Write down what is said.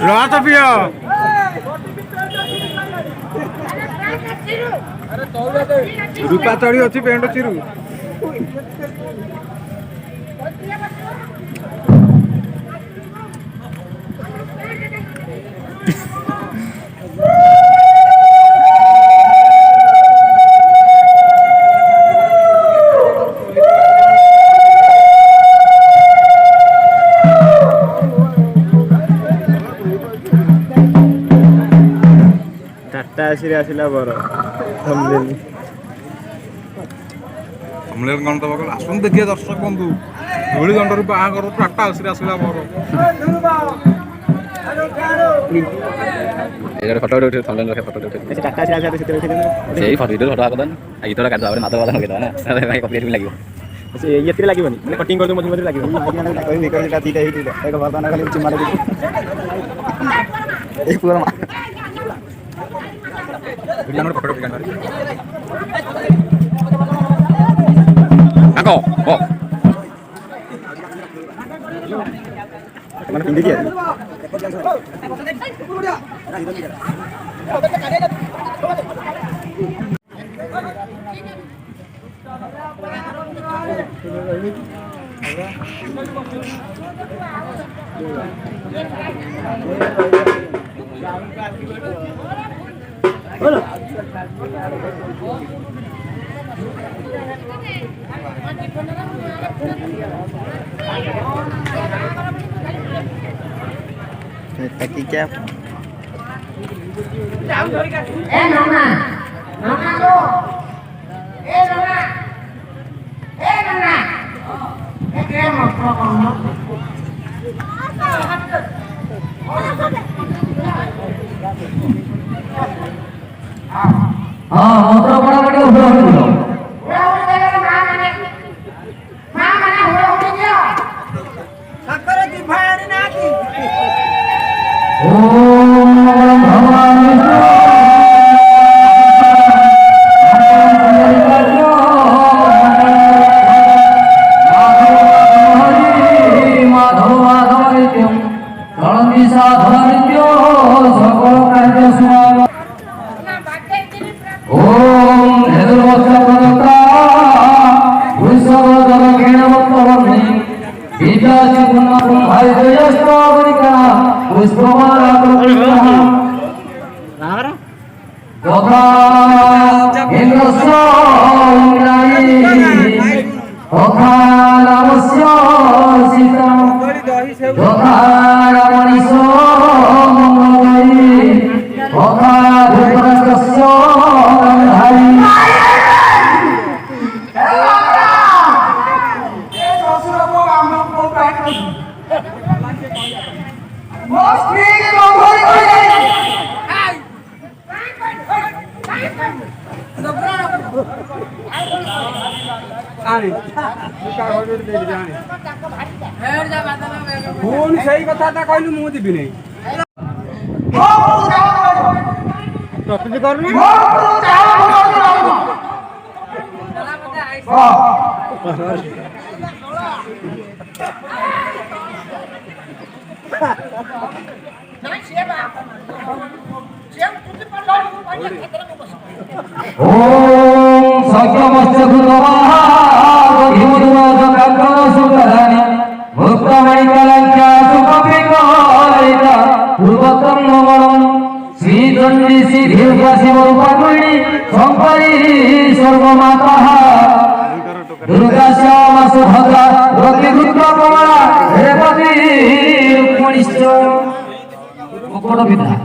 Rata piya. Rupa tadi ଅଛି pant ଚିରୁ। Tata आसिरे आसिला बर हमले कौन दबा कहला आसुन देखिए दर्शक बंधु धूली दंडरू बाहागर टाटा आसिरे आसिला बर एगर फोटो उठे थंबनेल रखे फोटो उठे से टाटा आसिरे आसिरे सेते उठे सेही फोटो आगदन आ गीतरा काट दाबरे मादर वादन होइदा ना अरे भाई कॉपीराइट भी लागियो से येत्री लागिबनी माने कटिंग कर दो मधु मधु लागिबनी कहि निकल ता तीटा हिट एक बर्तन खाली चिमा लगे एक पूरा बिलानो फोटो बिलानो आको ओ mana pinggir dia Kaki cap. Nona. Nona tu. Nona. Nona. Kaya mo kamu. Motor bada-bada udah dulu. ପୁଣି ସେଇ କଥାଟା କହିଲୁ ମୁଁ ଯିବିନି। ପ୍ରସ୍ତୁତି କରୁନି ओम सत्यमस्य गुरुवाहा हिमदुराज कांकन सुंदरानि भक्तमणि कलंका सुखपिकोलिता पूर्वतम मंगलम श्री दंडी श्री दीर्घ शिव रूपाकुणी संपरी सर्वमाता दुर्गा श्यामा सुभद्रा रति रुद्र कमला रेवती रुक्मिणीश्च मुकुट विद्या